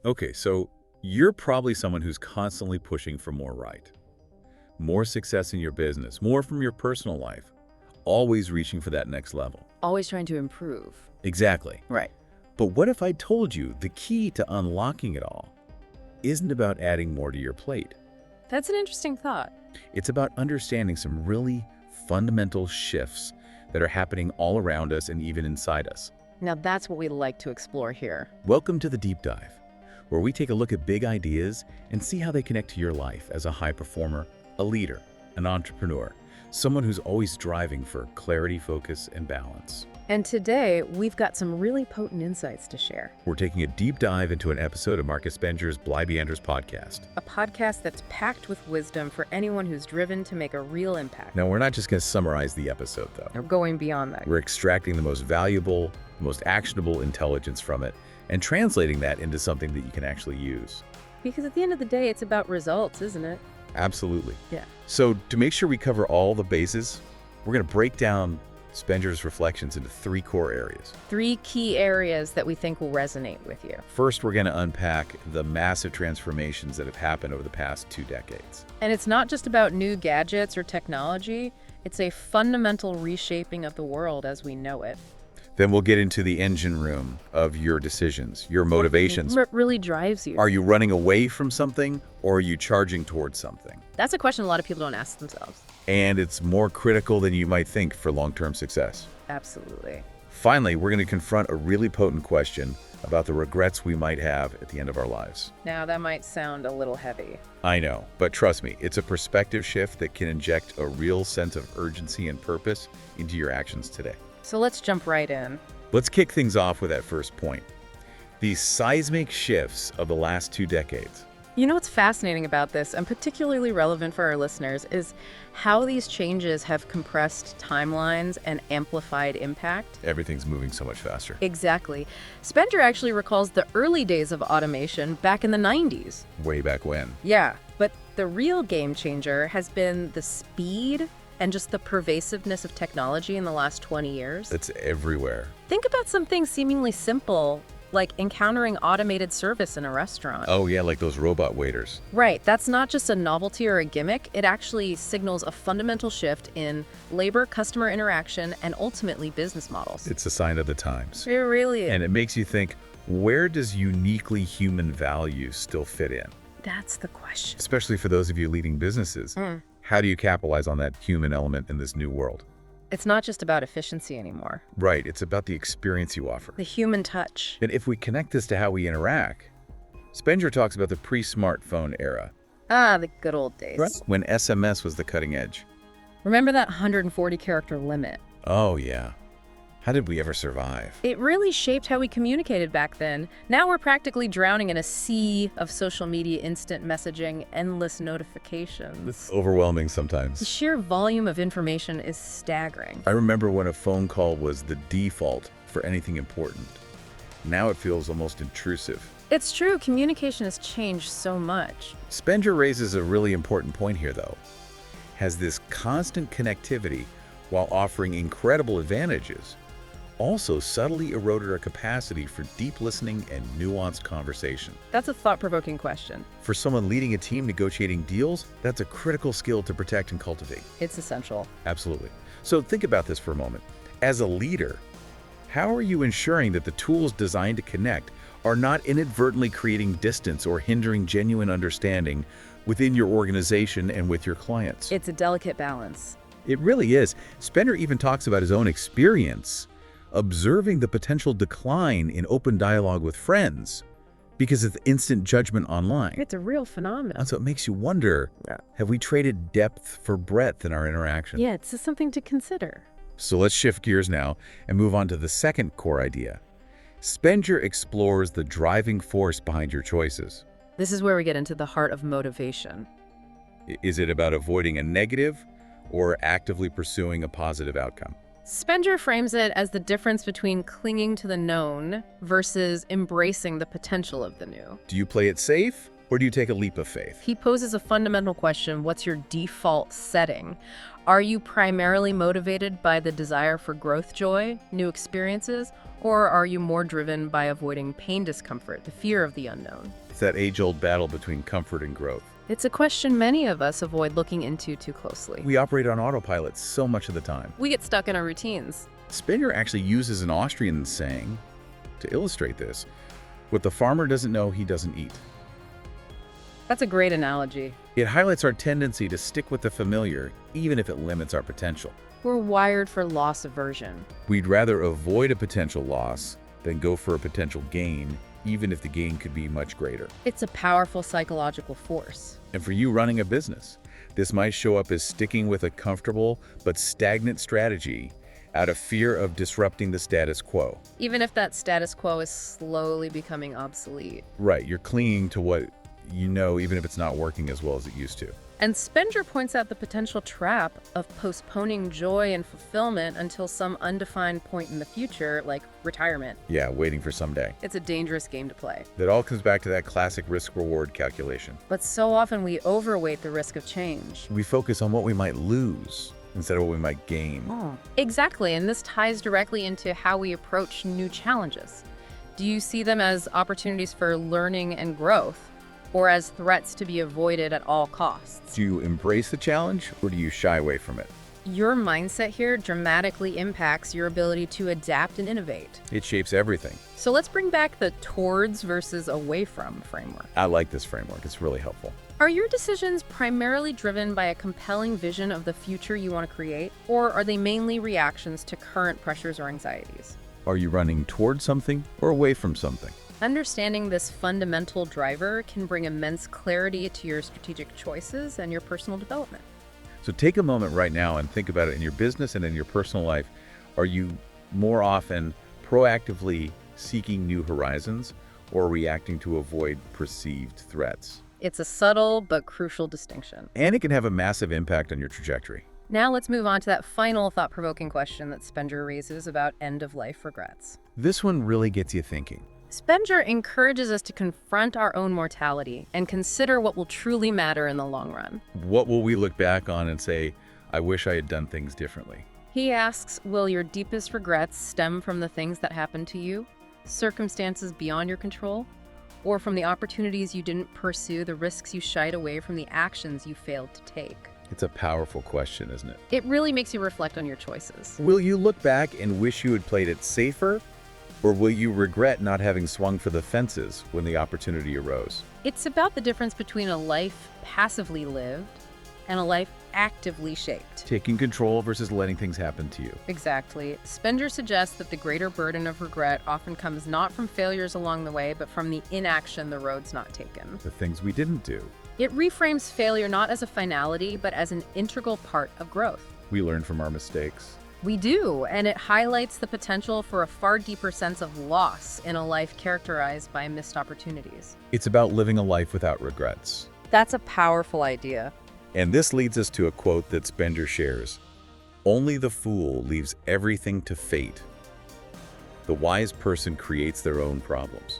Okay, so you're probably someone who's constantly pushing for more right. More success in your business, more from your personal life. Always reaching for that next level. Always trying to improve. Exactly. Right. But what if I told you the key to unlocking it all isn't about adding more to your plate? That's an interesting thought. It's about understanding some really fundamental shifts that are happening all around us and even inside us. Now that's what we like to explore here. Welcome to the Deep Dive, where we take a look at big ideas and see how they connect to your life as a high performer, a leader, an entrepreneur, someone who's always striving for clarity, focus, and balance. And today, we've got some really potent insights to share. We're taking a deep dive into an episode of Markus Spenger's Blybeanders podcast. A podcast that's packed with wisdom for anyone who's driven to make a real impact. Now, we're not just going to summarize the episode, though. We're going beyond that. We're extracting the most valuable, the most actionable intelligence from it and translating that into something that you can actually use. Because at the end of the day, it's about results, isn't it? Absolutely. Yeah. So to make sure we cover all the bases, we're going to break down Spenger's reflections into 3 core areas. 3 key areas that we think will resonate with you. First, we're going to unpack the massive transformations that have happened over the past 2 decades. And it's not just about new gadgets or technology, it's a fundamental reshaping of the world as we know it. Then we'll get into the engine room of your decisions, your motivations. What really drives you? Are you running away from something or are you charging towards something? That's a question a lot of people don't ask themselves. And it's more critical than you might think for long-term success. Absolutely. Finally, we're going to confront a really potent question about the regrets we might have at the end of our lives. Now, that might sound a little heavy. I know, but trust me, it's a perspective shift that can inject a real sense of urgency and purpose into your actions today. So let's jump right in. Let's kick things off with that first point. These seismic shifts of the last 2 decades. You know what's fascinating about this, and particularly relevant for our listeners, is how these changes have compressed timelines and amplified impact. Everything's moving so much faster. Exactly. Spenger actually recalls the early days of automation back in the 90s. Way back when. Yeah, but the real game changer has been the speed and just the pervasiveness of technology in the last 20 years. It's everywhere. Think about something seemingly simple, like encountering automated service in a restaurant. Oh yeah, like those robot waiters. Right, that's not just a novelty or a gimmick, it actually signals a fundamental shift in labor, customer interaction, and ultimately business models. It's a sign of the times. It really is. And it makes you think, where does uniquely human value still fit in? That's the question. Especially for those of you leading businesses. How do you capitalize on that human element in this new world? It's not just about efficiency anymore. Right, it's about the experience you offer. The human touch. And if we connect this to how we interact, Spenger talks about the pre-smartphone era. Ah, the good old days. Right. When SMS was the cutting edge. Remember that 140-character limit? Oh yeah. How did we ever survive? It really shaped how we communicated back then. Now we're practically drowning in a sea of social media, instant messaging, endless notifications. It's overwhelming The sometimes. sheer volume of information is staggering. I remember when a phone call was the default for anything important. Now it feels almost intrusive. It's true, communication has changed so much. Spenger raises a really important point here, though. Has this constant connectivity, while offering incredible advantages, also subtly eroded our capacity for deep listening and nuanced conversation. That's a thought-provoking question. For someone leading a team negotiating deals, that's a critical skill to protect and cultivate. It's essential. Absolutely. So think about this for a moment. As a leader, how are you ensuring that the tools designed to connect are not inadvertently creating distance or hindering genuine understanding within your organization and with your clients? It's a delicate balance. It really is. Spenger even talks about his own experience observing the potential decline in open dialogue with friends because of instant judgment online. It's a real phenomenon. And so it makes you wonder, have we traded depth for breadth in our interaction? Yeah, it's just something to consider. So let's shift gears now and move on to the second core idea. Spenger explores the driving force behind your choices. This is where we get into the heart of motivation. Is it about avoiding a negative or actively pursuing a positive outcome? Spenger frames it as the difference between clinging to the known versus embracing the potential of the new. Do you play it safe or do you take a leap of faith? He poses a fundamental question: what's your default setting? Are you primarily motivated by the desire for growth joy, new experiences, or are you more driven by avoiding pain discomfort, the fear of the unknown? It's that age-old battle between comfort and growth. It's a question many of us avoid looking into too closely. We operate on autopilot so much of the time. We get stuck in our routines. Spenger actually uses an Austrian saying to illustrate this. What the farmer doesn't know, he doesn't eat. That's a great analogy. It highlights our tendency to stick with the familiar, even if it limits our potential. We're wired for loss aversion. We'd rather avoid a potential loss than go for a potential gain, even if the gain could be much greater. It's a powerful psychological force. And for you running a business, this might show up as sticking with a comfortable but stagnant strategy out of fear of disrupting the status quo. Even if that status quo is slowly becoming obsolete. Right, you're clinging to what you know, even if it's not working as well as it used to. And Spenger points out the potential trap of postponing joy and fulfillment until some undefined point in the future, like retirement. Yeah, waiting for someday. It's a dangerous game to play. That all comes back to that classic risk-reward calculation. But so often we overweight the risk of change. We focus on what we might lose instead of what we might gain. Exactly, and this ties directly into how we approach new challenges. Do you see them as opportunities for learning and growth, or as threats to be avoided at all costs? Do you embrace the challenge, or do you shy away from it? Your mindset here dramatically impacts your ability to adapt and innovate. It shapes everything. So let's bring back the towards versus away from framework. I like this framework. It's really helpful. Are your decisions primarily driven by a compelling vision of the future you want to create, or are they mainly reactions to current pressures or anxieties? Are you running towards something or away from something? Understanding this fundamental driver can bring immense clarity to your strategic choices and your personal development. So take a moment right now and think about it in your business and in your personal life. Are you more often proactively seeking new horizons or reacting to avoid perceived threats? It's a subtle but crucial distinction. And it can have a massive impact on your trajectory. Now let's move on to that final thought-provoking question that Spenger raises about end-of-life regrets. This one really gets you thinking. Spenger encourages us to confront our own mortality and consider what will truly matter in the long run. What will we look back on and say, I wish I had done things differently? He asks, will your deepest regrets stem from the things that happened to you, circumstances beyond your control, or from the opportunities you didn't pursue, the risks you shied away from, the actions you failed to take? It's a powerful question, isn't it? It really makes you reflect on your choices. Will you look back and wish you had played it safer? Or will you regret not having swung for the fences when the opportunity arose? It's about the difference between a life passively lived and a life actively shaped. Taking control versus letting things happen to you. Exactly. Spenger suggests that the greater burden of regret often comes not from failures along the way, but from the inaction, the roads not taken. The things we didn't do. It reframes failure not as a finality, but as an integral part of growth. We learn from our mistakes. We do, and it highlights the potential for a far deeper sense of loss in a life characterized by missed opportunities. It's about living a life without regrets. That's a powerful idea. And this leads us to a quote that Spenger shares. Only the fool leaves everything to fate. The wise person creates their own problems.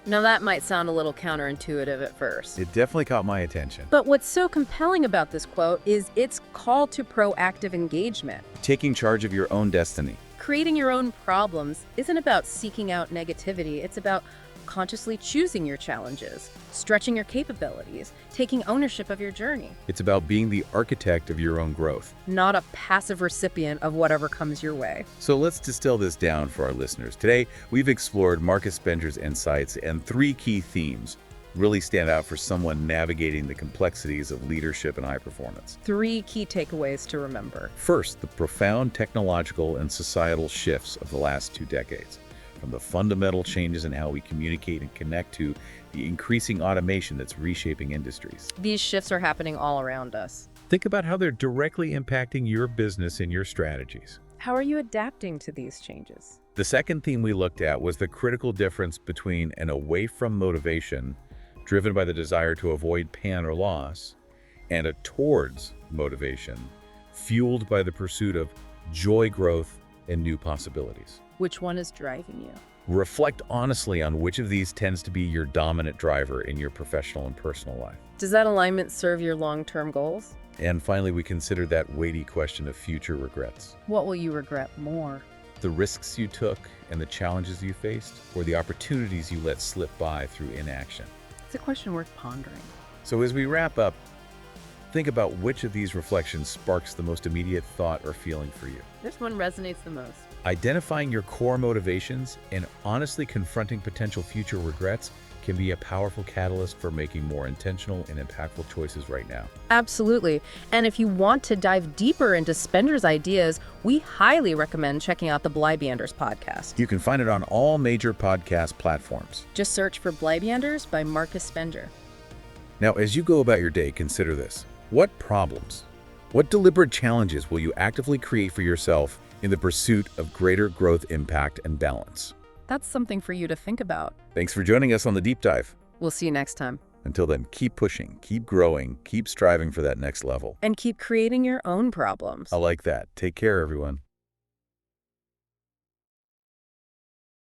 Now that might sound a little counterintuitive at first. It definitely caught my attention. But what's so compelling about this quote is its call to proactive engagement. Taking charge of your own destiny. Creating your own problems isn't about seeking out negativity. It's about consciously choosing your challenges, stretching your capabilities, taking ownership of your journey. It's about being the architect of your own growth. Not a passive recipient of whatever comes your way. So let's distill this down for our listeners. Today, we've explored Markus Spenger's insights, and 3 key themes really stand out for someone navigating the complexities of leadership and high performance. 3 key takeaways to remember. First, the profound technological and societal shifts of the last 2 decades. From the fundamental changes in how we communicate and connect to the increasing automation that's reshaping industries. These shifts are happening all around us. Think about how they're directly impacting your business and your strategies. How are you adapting to these changes? The second theme we looked at was the critical difference between an away-from motivation, driven by the desire to avoid pain or loss, and a towards motivation, fueled by the pursuit of joy, growth, and new possibilities. Which one is driving you? Reflect honestly on which of these tends to be your dominant driver in your professional and personal life. Does that alignment serve your long-term goals? And finally, we consider that weighty question of future regrets. What will you regret more? The risks you took and the challenges you faced, or the opportunities you let slip by through inaction? It's a question worth pondering. So as we wrap up, think about which of these reflections sparks the most immediate thought or feeling for you. This one resonates the most. Identifying your core motivations and honestly confronting potential future regrets can be a powerful catalyst for making more intentional and impactful choices right now. Absolutely. And if you want to dive deeper into Spenger's ideas, we highly recommend checking out the Blybanders podcast. You can find it on all major podcast platforms. Just search for Blybanders by Markus Spenger. Now, as you go about your day, consider this. What problems, what deliberate challenges will you actively create for yourself in the pursuit of greater growth, impact, and balance? That's something for you to think about. Thanks for joining us on the Deep Dive. We'll see you next time. Until then, keep pushing, keep growing, keep striving for that next level. And keep creating your own problems. I like that. Take care, everyone.